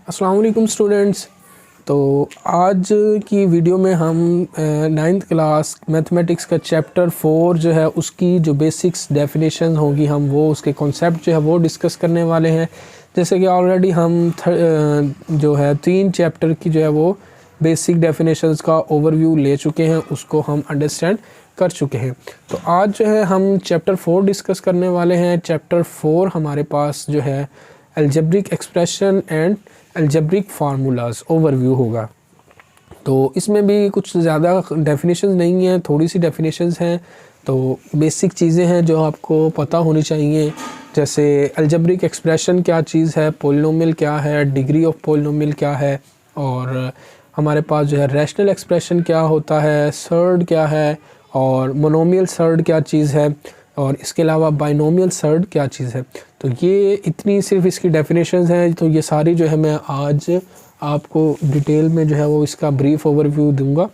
अस्सलाम वालेकुम स्टूडेंट्स। तो आज की वीडियो में हम 9th क्लास मैथमेटिक्स का चैप्टर 4 जो है उसकी जो बेसिक्स डेफिनेशन होगी हम वो उसके कॉन्सेप्ट जो है वो डिस्कस करने वाले हैं। जैसे कि ऑलरेडी हम जो है 3 चैप्टर की जो है वो बेसिक डेफिनेशंस का ओवरव्यू ले चुके हैं, उसको हम अंडरस्टैंड कर चुके हैं। तो आज जो है हम चैप्टर 4 डिस्कस करने वाले हैं। चैप्टर 4 हमारे पास जो है algebraic expression and algebraic formulas overview होगा। तो इसमें भी कुछ ज़्यादा डेफिनेशंस नहीं हैं, थोड़ी सी डेफिनेशंस हैं। तो बेसिक चीज़ें हैं जो आपको पता होनी चाहिए, जैसे अलजेब्रिक एक्सप्रेशन क्या चीज़ है, पोलिनोमियल क्या है, डिग्री ऑफ पोलिनोमियल क्या है, और हमारे पास जो है रैशनल एक्सप्रेशन क्या होता है, सर्ड क्या है, और मोनोमियल सर्ड क्या चीज़ है, और इसके अलावा बाइनोमियल सर्ड क्या चीज़ है। तो ये इतनी सिर्फ इसकी डेफिनेशंस हैं। तो ये सारी जो है मैं आज आपको डिटेल में जो है वो इसका ब्रीफ ओवरव्यू दूंगा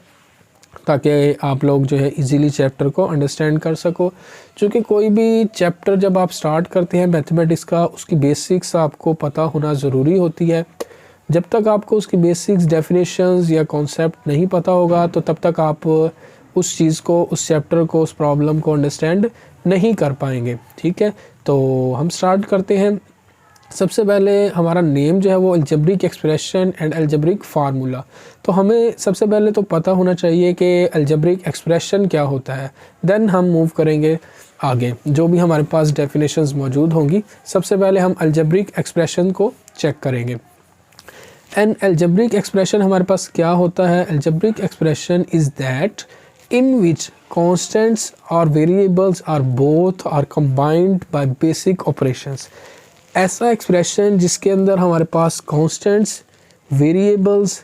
ताकि आप लोग जो है इजीली चैप्टर को अंडरस्टैंड कर सको। क्योंकि कोई भी चैप्टर जब आप स्टार्ट करते हैं मैथमेटिक्स का, उसकी बेसिक्स आपको पता होना ज़रूरी होती है। जब तक आपको उसकी बेसिक्स डेफिनेशंस या कॉन्सेप्ट नहीं पता होगा तो तब तक आप उस चीज़ को, उस चैप्टर को, उस प्रॉब्लम को अंडरस्टैंड नहीं कर पाएंगे। ठीक है, तो हम स्टार्ट करते हैं। सबसे पहले हमारा नेम जो है वो algebraic expression and algebraic formula. तो हमें सबसे पहले तो पता होना चाहिए कि अलजेब्रिक एक्सप्रेशन क्या होता है, देन हम मूव करेंगे आगे जो भी हमारे पास डेफिनेशंस मौजूद होंगी। सबसे पहले हम अलजेब्रिक एक्सप्रेशन को चेक करेंगे। एन अलजेब्रिक एक्सप्रेशन हमारे पास क्या होता है? Algebraic expression is that in which constants or variables are both are combined by basic operations। ऐसा एक्सप्रेशन जिसके अंदर हमारे पास constants, variables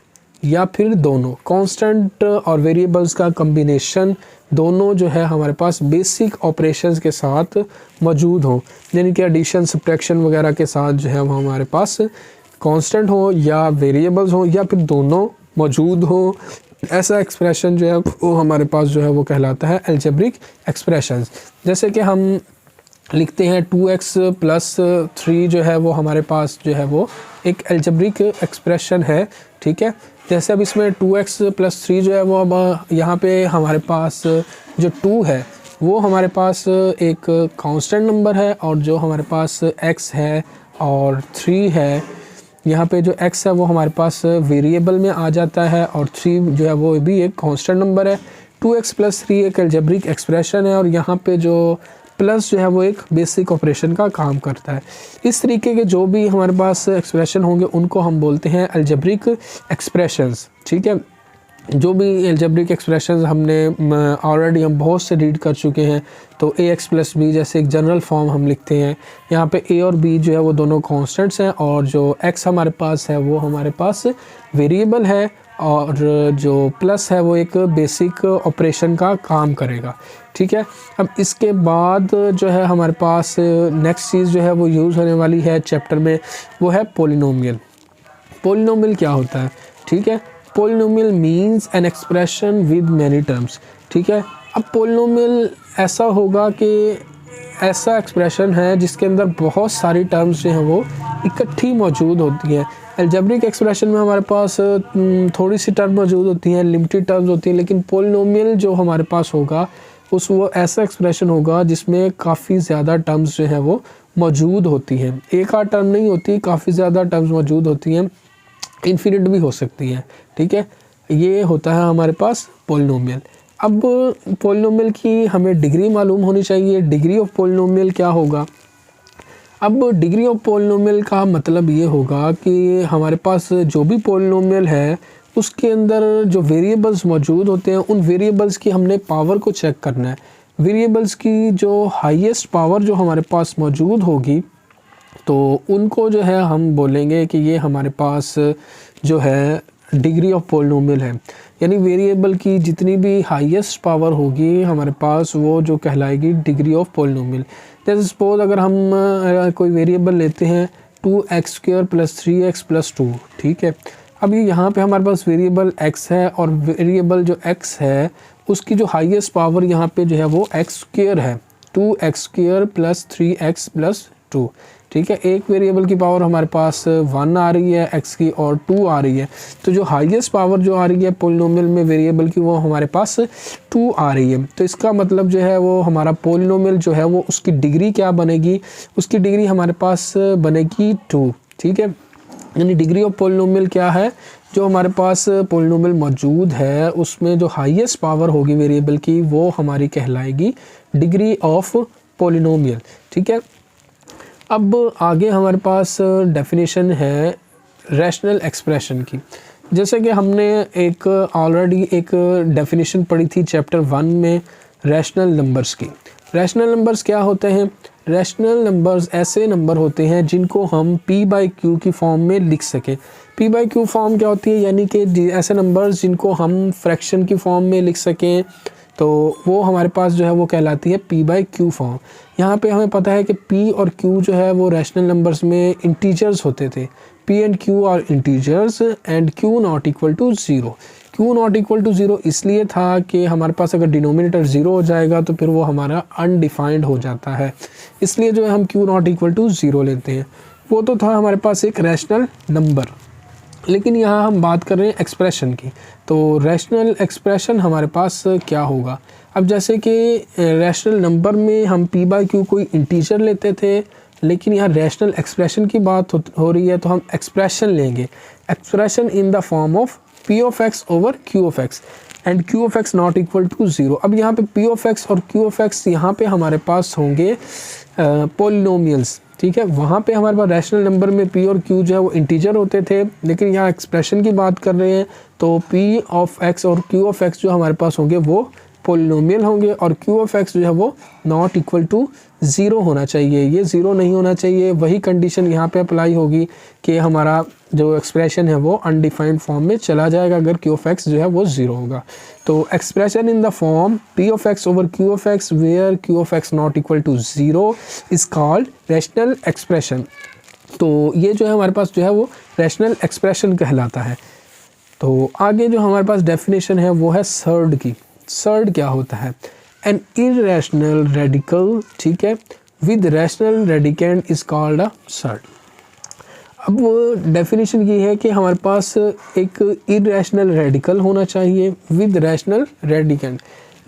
या फिर दोनों constant और variables का combination दोनों जो है हमारे पास basic operations के साथ मौजूद हो, यानी कि addition, subtraction वगैरह के साथ जो है वो हमारे पास constant हो या variables हो या फिर दोनों मौजूद हो। ऐसा एक्सप्रेशन जो है वो हमारे पास जो है वो कहलाता है अलजेब्रिक एक्सप्रेशंस। जैसे कि हम लिखते हैं 2x प्लस 3 जो है वो हमारे पास जो है वो एक अलजेब्रिक एक्सप्रेशन है। ठीक है, जैसे अब इसमें 2x प्लस 3 जो है वो अब यहाँ पे हमारे पास जो 2 है वो हमारे पास एक कांस्टेंट नंबर है, और जो हमारे पास x है और 3 है, यहाँ पे जो x है वो हमारे पास वेरिएबल में आ जाता है, और 3 जो है वो भी एक कांस्टेंट नंबर है। 2x प्लस 3 एक अलजेब्रिक एक्सप्रेशन है, और यहाँ पे जो प्लस जो है वो एक बेसिक ऑपरेशन का काम करता है। इस तरीके के जो भी हमारे पास एक्सप्रेशन होंगे उनको हम बोलते हैं अलजेब्रिक एक्सप्रेशंस। ठीक है, जो भी अलजेब्रिक एक्सप्रेशंस हमने ऑलरेडी हम बहुत से रीड कर चुके हैं। तो ax प्लस बी जैसे एक जनरल फॉर्म हम लिखते हैं। यहाँ पे a और b जो है वो दोनों कांस्टेंट्स हैं, और जो x हमारे पास है वो हमारे पास वेरिएबल है, और जो प्लस है वो एक बेसिक ऑपरेशन का काम करेगा। ठीक है, अब इसके बाद जो है हमारे पास नेक्स्ट चीज़ जो है वो यूज़ होने वाली है चैप्टर में, वो है पोलिनोमियल। पोलिनोमियल क्या होता है? ठीक है, polynomial means an expression with many terms. ठीक है, अब पोलिनोमियल ऐसा होगा कि ऐसा एक्सप्रेशन है जिसके अंदर बहुत सारी टर्म्स जो हैं वो इकट्ठी मौजूद होती हैं। अलजेब्रिक एक्सप्रेशन में हमारे पास थोड़ी सी टर्म मौजूद होती हैं, लिमिटेड टर्म्स होती हैं, लेकिन पोलिनोमियल जो हमारे पास होगा वो ऐसा एक्सप्रेशन होगा जिसमें काफ़ी ज़्यादा टर्म्स जो हैं वो मौजूद होती हैं। एक आध टर्म नहीं होती, काफ़ी ज़्यादा टर्म्स मौजूद होती हैं, इन्फिनिट भी हो सकती हैं। ठीक है, ये होता है हमारे पास पोलिनोमियल। अब पोलिनोमियल की हमें डिग्री मालूम होनी चाहिए। डिग्री ऑफ पोलिनोमियल क्या होगा? अब डिग्री ऑफ पोलिनोमियल का मतलब ये होगा कि हमारे पास जो भी पोलिनोमियल है उसके अंदर जो वेरिएबल्स मौजूद होते हैं उन वेरिएबल्स की हमने पावर को चेक करना है। वेरिएबल्स की जो हाईएस्ट पावर जो हमारे पास मौजूद होगी तो उनको जो है हम बोलेंगे कि ये हमारे पास जो है डिग्री ऑफ पोलिनोमियल है। यानी वेरिएबल की जितनी भी हाईएस्ट पावर होगी हमारे पास वो जो कहलाएगी डिग्री ऑफ पोलिनोमियल। जैसे सपोज अगर हम कोई वेरिएबल लेते हैं 2x² प्लस 3x प्लस 2। ठीक है, अब ये यहाँ पे हमारे पास वेरिएबल x है, और वेरिएबल जो x है उसकी जो हाईएस्ट पावर यहाँ पे जो है वो x² है, 2x² प्लस 3x प्लस 2। ठीक है। एक वेरिएबल की पावर हमारे पास 1 आ रही है x की और 2 आ रही है, तो जो हाईएस्ट पावर जो आ रही है पोलिनोमियल में वेरिएबल की वो हमारे पास 2 आ रही है। तो इसका मतलब जो है वो हमारा पोलिनोमियल जो है वो उसकी डिग्री क्या बनेगी, उसकी डिग्री हमारे पास बनेगी 2, ठीक है। यानी डिग्री ऑफ पोलिनोमियल क्या है, जो हमारे पास पोलिनोमियल मौजूद है उसमें जो हाईएस्ट पावर होगी वेरिएबल की वो हमारी कहलाएगी डिग्री ऑफ पोलिनोमियल, ठीक है। अब आगे हमारे पास डेफिनेशन है रैशनल एक्सप्रेशन की। जैसे कि हमने एक ऑलरेडी एक डेफिनेशन पढ़ी थी चैप्टर 1 में रैशनल नंबर्स की। रैशनल नंबर्स क्या होते हैं, रैशनल नंबर्स ऐसे नंबर होते हैं जिनको हम p/q की फॉर्म में लिख सकें। p/q फॉर्म क्या होती है, यानी कि ऐसे नंबर्स जिनको हम फ्रैक्शन की फॉर्म में लिख सकें, तो वो हमारे पास जो है वो कहलाती है p/q फॉर्म। यहाँ पे हमें पता है कि p और q जो है वो रैशनल नंबर्स में इंटीजर्स होते थे। p and q are integers and q not equal to 0। q not equal to 0 इसलिए था कि हमारे पास अगर डिनोमिनेटर 0 हो जाएगा तो फिर वो हमारा अनडिफाइंड हो जाता है, इसलिए जो है हम q नॉट इक्वल टू 0 लेते हैं। वो तो था हमारे पास एक रैशनल नंबर, लेकिन यहाँ हम बात कर रहे हैं एक्सप्रेशन की। तो रैशनल एक्सप्रेशन हमारे पास क्या होगा, अब जैसे कि रैशनल नंबर में हम p/q कोई इंटीजर लेते थे, लेकिन यहाँ रैशनल एक्सप्रेशन की बात हो रही है तो हम एक्सप्रेशन लेंगे, expression in the form of p of x over q of x and q of x not equal to 0। अब यहाँ पे p ऑफ x और q ऑफ x यहाँ पे हमारे पास होंगे पोलिनोमियल्स, ठीक है। वहाँ पे हमारे पास रैशनल नंबर में p और q जो है वो इंटीजर होते थे, लेकिन यहाँ एक्सप्रेशन की बात कर रहे हैं तो p ऑफ x और q ऑफ x जो हमारे पास होंगे वो पोलिनोमियल होंगे और q ऑफ x जो है वो नॉट इक्वल टू 0 होना चाहिए, ये 0 नहीं होना चाहिए। वही कंडीशन यहाँ पे अप्लाई होगी कि हमारा जो एक्सप्रेशन है वो अनडिफाइंड फॉर्म में चला जाएगा अगर q ऑफ x जो है वो 0 होगा। तो expression in the form p of x over q of x where q of x not equal to 0 is called rational expression. तो ये जो है हमारे पास जो है वो रैशनल एक्सप्रेशन कहलाता है। तो आगे जो हमारे पास डेफिनेशन है वो है सर्ड की। सर्ड क्या होता है, एन इरेशनल रेडिकल, ठीक है, with rational radicand is called a surd. अब वो डेफिनेशन ये है कि हमारे पास एक इरेशनल रेडिकल होना चाहिए विद रैशनल रेडिकेंड।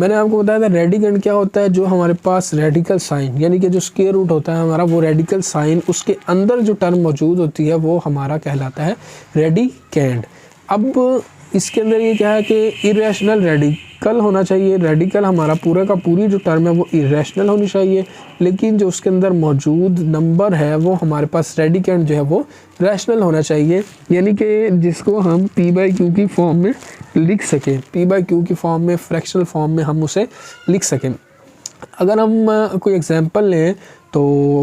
मैंने आपको बताया था रेडिकेंड क्या होता है, जो हमारे पास रेडिकल साइन यानी कि जो स्क्वायर रूट होता है हमारा, वो रेडिकल साइन उसके अंदर जो टर्म मौजूद होती है वो हमारा कहलाता है रेडिकेंड। अब इसके अंदर ये क्या है कि इरेशनल रेडिकल होना चाहिए, रेडिकल हमारा पूरा का पूरी जो टर्म है वो इरेशनल होनी चाहिए, लेकिन जो उसके अंदर मौजूद नंबर है वो हमारे पास रेडिकेंड जो है वो रैशनल होना चाहिए, यानी कि जिसको हम p/q की फॉर्म में लिख सकें, p/q की फॉर्म में फ्रैक्शनल फॉर्म में हम उसे लिख सकें। अगर हम कोई एग्जांपल लें तो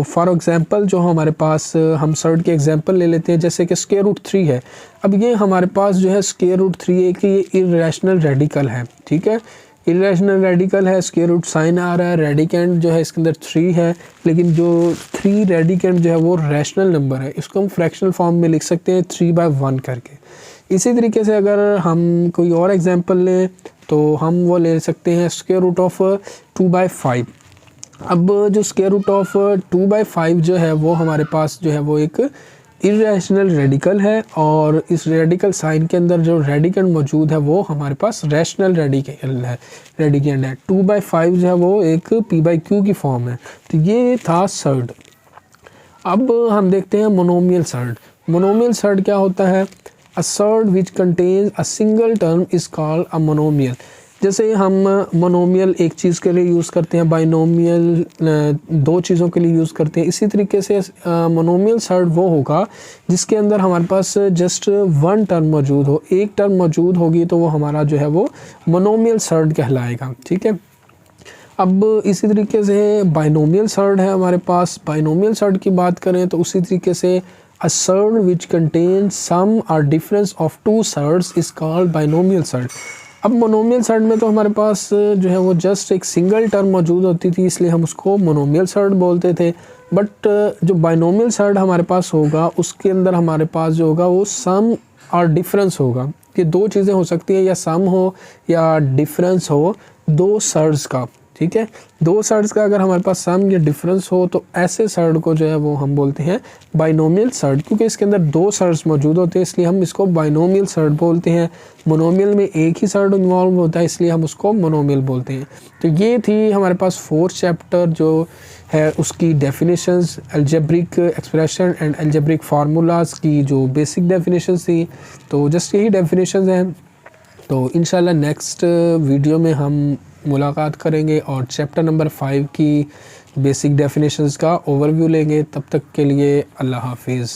फॉर एग्जांपल जो हमारे पास हम सर्ड के एग्जांपल ले लेते हैं, जैसे कि स्क्वायर रूट 3 है। अब ये हमारे पास जो है स्क्वायर रूट 3 है कि ये इरेशनल रेडिकल है, ठीक है, इरेशनल रेडिकल है, स्क्वायर रूट साइन आ रहा है, रेडिकेंड जो है इसके अंदर 3 है, लेकिन जो 3 रेडिकेंड जो है वो रैशनल नंबर है, इसको हम फ्रैक्शनल फॉर्म में लिख सकते हैं 3/1 करके। इसी तरीके से अगर हम कोई और एग्जांपल लें तो हम वो ले सकते हैं स्क्वायर रूट ऑफ 2/5। अब जो स्क्वायर रूट ऑफ 2/5 जो है वो हमारे पास जो है वो एक इरेशनल रेडिकल है, और इस रेडिकल साइन के अंदर जो रेडिकेंड मौजूद है वो हमारे पास रैशनल रेडिकेंड है। 2/5 जो है वो एक p/q की फॉर्म है। तो ये था सर्ड। अब हम देखते हैं मोनोमियल सर्ड। मोनोमियल सर्ड क्या होता है, a surd which contains a single term is called a monomial. जैसे हम मोनोमियल एक चीज़ के लिए यूज़ करते हैं, बाइनोमियल 2 चीज़ों के लिए यूज़ करते हैं, इसी तरीके से मोनोमियल सर्ड वो होगा जिसके अंदर हमारे पास जस्ट 1 टर्म मौजूद हो, एक टर्म मौजूद होगी तो वो हमारा जो है वो मोनोमियल सर्ड कहलाएगा, ठीक है। अब इसी तरीके से बाइनोमियल सर्ड है हमारे पास। बाइनोमियल सर्ड की बात करें तो उसी तरीके से a surd which contains sum or difference of 2 surds is called binomial surd। अब मोनोमियल सर्ड में तो हमारे पास जो है वो जस्ट एक सिंगल टर्म मौजूद होती थी, इसलिए हम उसको मोनोमियल सर्ड बोलते थे। बट जो बाइनोमियल सर्ड हमारे पास होगा उसके अंदर हमारे पास जो होगा वो सम और डिफरेंस होगा। ये 2 चीज़ें हो सकती हैं, या सम हो या डिफरेंस हो 2 सर्ड्स का, ठीक है। दो सर्ड्स का अगर हमारे पास सम या डिफरेंस हो तो ऐसे सर्ड को जो है वो हम बोलते हैं बाइनोमियल सर्ड, क्योंकि इसके अंदर दो सर्ड्स मौजूद होते हैं इसलिए हम इसको बाइनोमियल सर्ड बोलते हैं। मोनोमियल में एक ही सर्ड इन्वॉल्व होता है इसलिए हम उसको मोनोमियल बोलते हैं। तो ये थी हमारे पास 4th चैप्टर जो है उसकी definitions, algebraic expression and algebraic formulas की जो बेसिक डेफिनेशंस थी। तो जस्ट यही डेफिनेशंस हैं। तो इंशाल्लाह नेक्स्ट वीडियो में हम मुलाकात करेंगे और चैप्टर नंबर 5 की बेसिक डेफिनेशंस का ओवरव्यू लेंगे। तब तक के लिए अल्लाह हाफिज़।